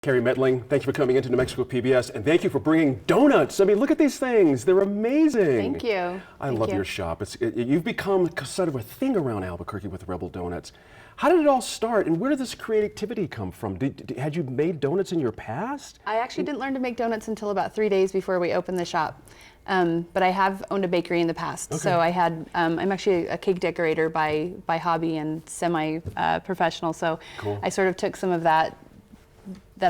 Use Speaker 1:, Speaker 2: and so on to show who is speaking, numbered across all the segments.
Speaker 1: Carrie Metling, thank you for coming into New Mexico PBS, and thank you for bringing donuts. I mean, look at these things. They're amazing.
Speaker 2: Thank you.
Speaker 1: I love your shop. You've become sort of a thing around Albuquerque with Rebel Donuts. How did it all start, and where did this creativity come from? Had you made donuts in your past?
Speaker 2: I actually didn't learn to make donuts until about 3 days before we opened the shop. But I have owned a bakery in the past. Okay. So I had, I'm actually a cake decorator by hobby and semi-professional. So cool. I sort of took some of that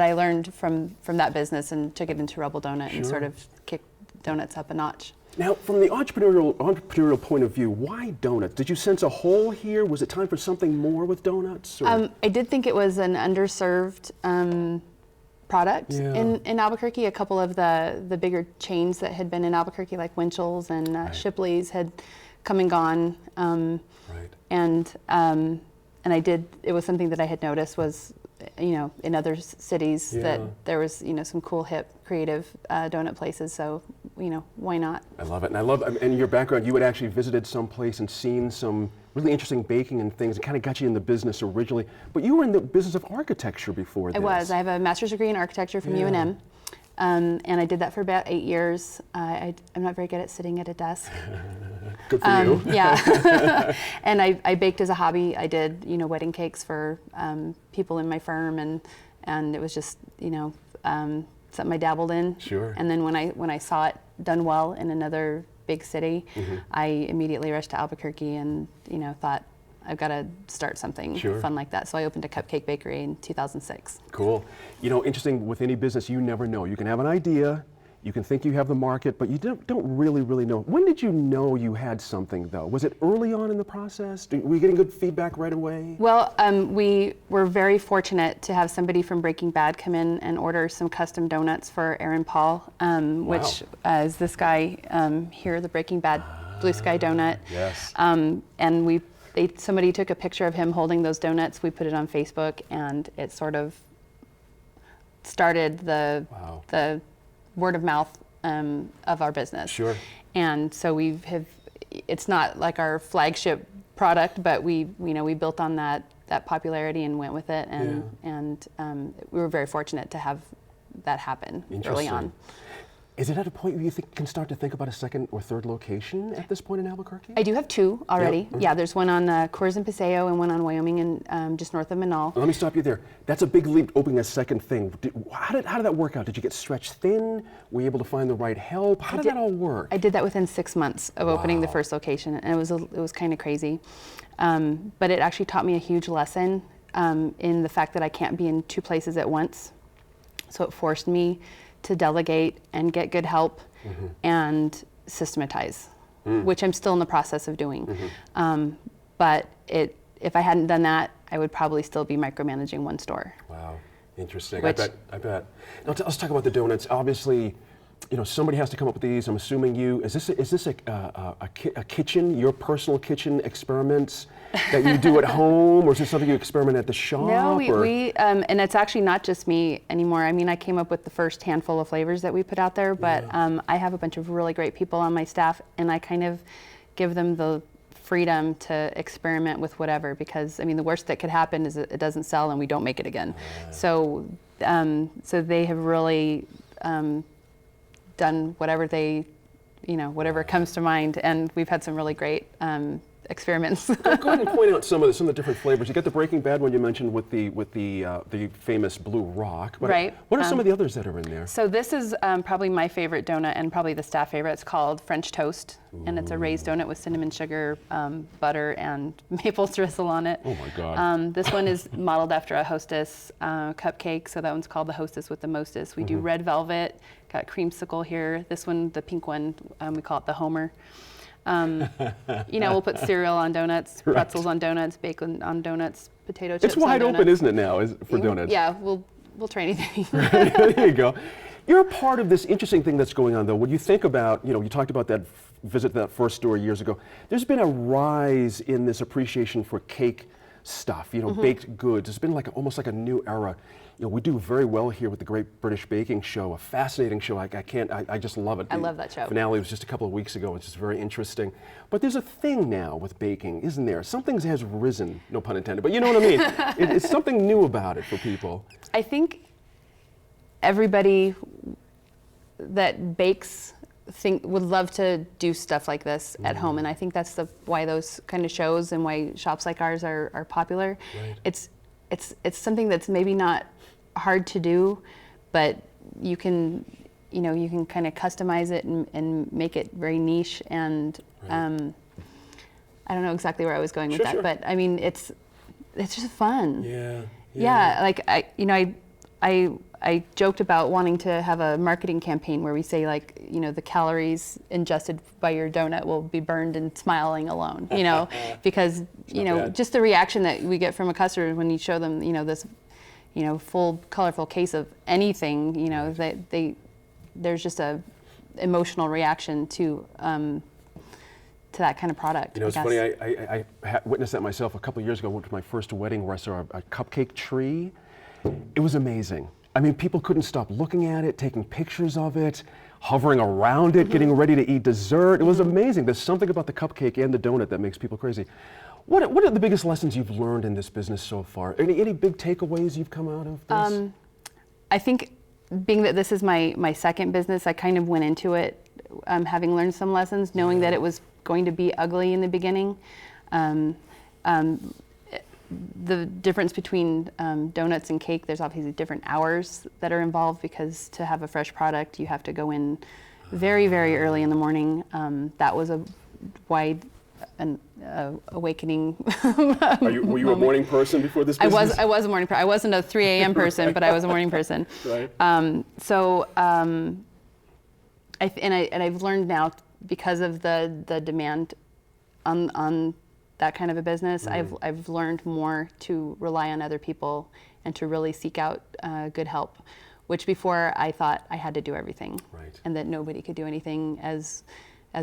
Speaker 2: I learned from that business and took it into Rebel Donut and sort of kicked donuts up a notch.
Speaker 1: Now, from the entrepreneurial point of view, why donuts? Did you sense a hole here? Was it time for something more with donuts?
Speaker 2: I did think it was an underserved product in Albuquerque. A couple of the bigger chains that had been in Albuquerque, like Winchell's and Shipley's, had come and gone. And it was something that I had noticed was, in other cities that there was, some cool, hip, creative donut places. So, why not?
Speaker 1: I love it. And your background, you had actually visited some place and seen some really interesting baking and things. It kind of got you in the business originally. But you were in the business of architecture before this.
Speaker 2: I was. I have a master's degree in architecture from UNM. And I did that for about 8 years. I'm not very good at sitting at a desk.
Speaker 1: Good for you.
Speaker 2: Yeah. And I baked as a hobby. I did, wedding cakes for people in my firm, and it was just, something I dabbled in.
Speaker 1: Sure.
Speaker 2: And then when I saw it done well in another big city, I immediately rushed to Albuquerque and, thought, I've got to start something fun like that. So I opened a cupcake bakery in 2006.
Speaker 1: Cool. Interesting, with any business, you never know. You can have an idea, you can think you have the market, but you don't really know. When did you know you had something, though? Was it early on in the process? Were you getting good feedback right away?
Speaker 2: Well, we were very fortunate to have somebody from Breaking Bad come in and order some custom donuts for Aaron Paul, which is this guy here, the Breaking Bad Blue Sky Donut.
Speaker 1: Yes.
Speaker 2: And somebody took a picture of him holding those donuts. We put it on Facebook, and it sort of started the word of mouth of our business.
Speaker 1: Sure.
Speaker 2: And so it's not like our flagship product, but we built on that popularity and went with it, and we were very fortunate to have that happen early on.
Speaker 1: Is it at a point where you can start to think about a second or third location at this point in Albuquerque?
Speaker 2: I do have 2 already. Yeah, there's one on Coors and Paseo and one on Wyoming and just north of Manal.
Speaker 1: Let me stop you there. That's a big leap, opening a second thing. How did that work out? Did you get stretched thin? Were you able to find the right help? How did that all work?
Speaker 2: I did that within 6 months of opening the first location, and it was kind of crazy. But it actually taught me a huge lesson in the fact that I can't be in 2 places at once. So it forced me to delegate and get good help and systematize, which I'm still in the process of doing. But if I hadn't done that, I would probably still be micromanaging one store.
Speaker 1: Wow, interesting. I bet. Now let's talk about the donuts. Obviously, somebody has to come up with these. I'm assuming you. Is this a kitchen, your personal kitchen experiments that you do at home, or is this something you experiment at the shop?
Speaker 2: No, we and it's actually not just me anymore. I mean, I came up with the first handful of flavors that we put out there, but I have a bunch of really great people on my staff, and I kind of give them the freedom to experiment with whatever, because I mean, the worst that could happen is it doesn't sell and we don't make it again. So they have really done whatever whatever comes to mind, and we've had some really great experiments.
Speaker 1: Go ahead and point out some of the different flavors. You got the Breaking Bad one you mentioned with the famous Blue Rock.
Speaker 2: Right.
Speaker 1: What are some of the others that are in there?
Speaker 2: So this is probably my favorite donut and probably the staff favorite. It's called French Toast, and it's a raised donut with cinnamon sugar, butter, and maple drizzle on it.
Speaker 1: Oh my God.
Speaker 2: This one is modeled after a Hostess cupcake, so that one's called the Hostess with the Mostess. We do red velvet, got creamsicle here. This one, the pink one, we call it the Homer. We'll put cereal on donuts, pretzels on donuts, bacon on donuts, potato chips on donuts.
Speaker 1: It's wide open, isn't it now, for donuts?
Speaker 2: Yeah, we'll try anything.
Speaker 1: There you go. You're a part of this interesting thing that's going on, though. When you think about, you talked about that visit to that first store years ago. There's been a rise in this appreciation for cake stuff, baked goods. It's been almost like a new era. We do very well here with the Great British Baking Show, a fascinating show. I just love it.
Speaker 2: I love that show.
Speaker 1: The finale was just a couple of weeks ago. It's just very interesting. But there's a thing now with baking, isn't there? Something has risen, no pun intended, but you know what I mean. It's something new about it for people.
Speaker 2: I think everybody that bakes would love to do stuff like this at home, and I think that's why those kind of shows and why shops like ours are popular.
Speaker 1: Right.
Speaker 2: It's something that's maybe not hard to do, but you can kind of customize it and make it very niche. And
Speaker 1: Right.
Speaker 2: I don't know exactly where I was going with
Speaker 1: Sure,
Speaker 2: that,
Speaker 1: sure.
Speaker 2: but I mean it's just fun.
Speaker 1: Yeah.
Speaker 2: Yeah, like I joked about wanting to have a marketing campaign where we say, like, the calories ingested by your donut will be burned in smiling alone, because
Speaker 1: bad.
Speaker 2: just the reaction that we get from a customer when you show them this full colorful case of anything, there's just a emotional reaction to that kind of product.
Speaker 1: It's funny, I witnessed that myself a couple of years ago. I went to my first wedding where I saw a cupcake tree. It was amazing. I mean, people couldn't stop looking at it, taking pictures of it, hovering around it, getting ready to eat dessert. It was amazing. There's something about the cupcake and the donut that makes people crazy. What are the biggest lessons you've learned in this business so far? Any big takeaways you've come out of this?
Speaker 2: I think, being that this is my second business, I kind of went into it having learned some lessons, knowing that it was going to be ugly in the beginning. The difference between donuts and cake, there's obviously different hours that are involved, because to have a fresh product, you have to go in very, very early in the morning. That was a wide awakening.
Speaker 1: Were you a morning person before this business?
Speaker 2: I was a morning person. I wasn't a 3 a.m. person, but I was a morning person.
Speaker 1: Right.
Speaker 2: I've learned now, because of the demand on that kind of a business, I've learned more to rely on other people and to really seek out good help, which before I thought I had to do everything,
Speaker 1: Right.
Speaker 2: and that nobody could do anything as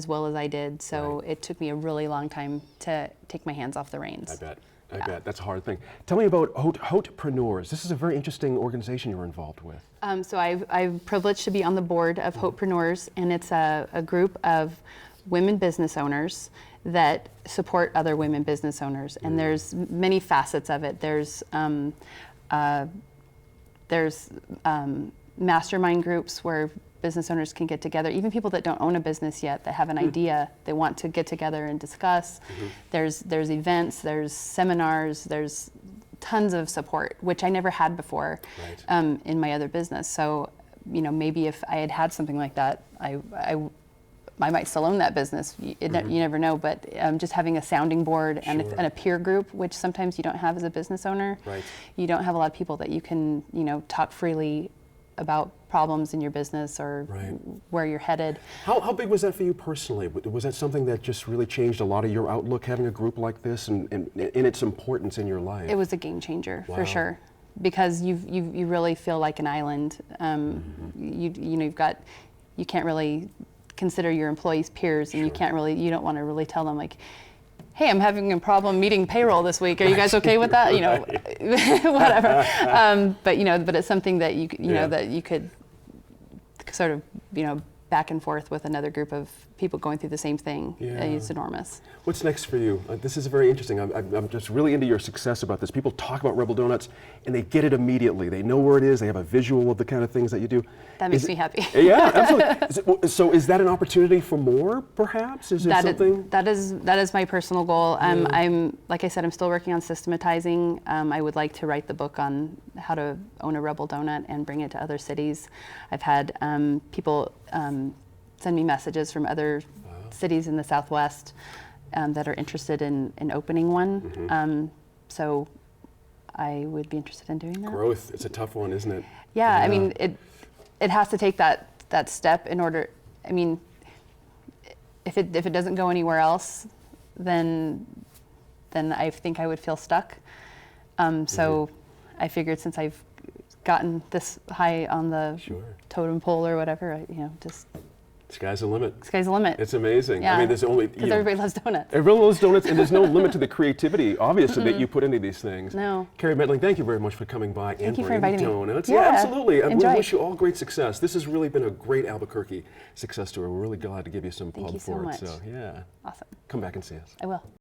Speaker 2: well as I did. So
Speaker 1: Right.
Speaker 2: it took me a really long time to take my hands off the reins.
Speaker 1: I bet. That's a hard thing. Tell me about Hotepreneurs. This is a very interesting organization you're involved with.
Speaker 2: So I'm privileged to be on the board of Hotepreneurs, and it's a group of women business owners that support other women business owners. And there's many facets of it. There's mastermind groups where business owners can get together, even people that don't own a business yet, that have an idea, they want to get together and discuss. There's events, there's seminars, there's tons of support, which I never had before
Speaker 1: Right.
Speaker 2: in my other business. So, maybe if I had something like that, I might still own that business. You never know, but just having a sounding board and
Speaker 1: Sure.
Speaker 2: a peer group, which sometimes you don't have as a business owner.
Speaker 1: Right.
Speaker 2: You don't have a lot of people that you can, talk freely about problems in your business or
Speaker 1: Right.
Speaker 2: where you're headed.
Speaker 1: How big was that for you personally? Was that something that just really changed a lot of your outlook, having a group like this and its importance in your life?
Speaker 2: It was a game changer
Speaker 1: Wow.
Speaker 2: for sure, because you really feel like an island. You can't really consider your employees peers, and you don't want to really tell them, like, hey, I'm having a problem meeting payroll this week. Are you guys okay with that? Whatever. But it's something that that you could sort of, back and forth with another group of people going through the same thing.
Speaker 1: Yeah.
Speaker 2: It's enormous.
Speaker 1: What's next for you? This is very interesting. I'm just really into your success about this. People talk about Rebel Donuts, and they get it immediately. They know where it is. They have a visual of the kind of things that you do.
Speaker 2: That makes me happy.
Speaker 1: Yeah, absolutely. So is that an opportunity for more, perhaps? Is it something?
Speaker 2: That is my personal goal. I'm, like I said, I'm still working on systematizing. I would like to write the book on how to own a Rebel Donut and bring it to other cities. I've had people send me messages from other cities in the Southwest that are interested in opening one. So I would be interested in doing that.
Speaker 1: Growth, it's a tough one, isn't it?
Speaker 2: Yeah, I mean, it has to take that step in order. I mean, if it doesn't go anywhere else, then I think I would feel stuck. So I figured, since I've gotten this high on the
Speaker 1: Sure.
Speaker 2: totem pole or whatever, just
Speaker 1: Sky's the limit.
Speaker 2: sky's the limit.
Speaker 1: It's amazing.
Speaker 2: Yeah.
Speaker 1: I mean, there's only
Speaker 2: Because everybody loves donuts.
Speaker 1: Everyone loves donuts, and there's no limit to the creativity, obviously, that you put into these things.
Speaker 2: No.
Speaker 1: Carrie Medling, thank you very much for coming by and
Speaker 2: you for
Speaker 1: bringing
Speaker 2: inviting me.
Speaker 1: donuts.
Speaker 2: Yeah,
Speaker 1: absolutely. And we
Speaker 2: enjoy.
Speaker 1: wish you all great success. This has really been a great Albuquerque success story. We're really glad to give you some
Speaker 2: Thank
Speaker 1: pub
Speaker 2: you so
Speaker 1: for it.
Speaker 2: much.
Speaker 1: So, yeah.
Speaker 2: Awesome.
Speaker 1: Come back and see us.
Speaker 2: I will.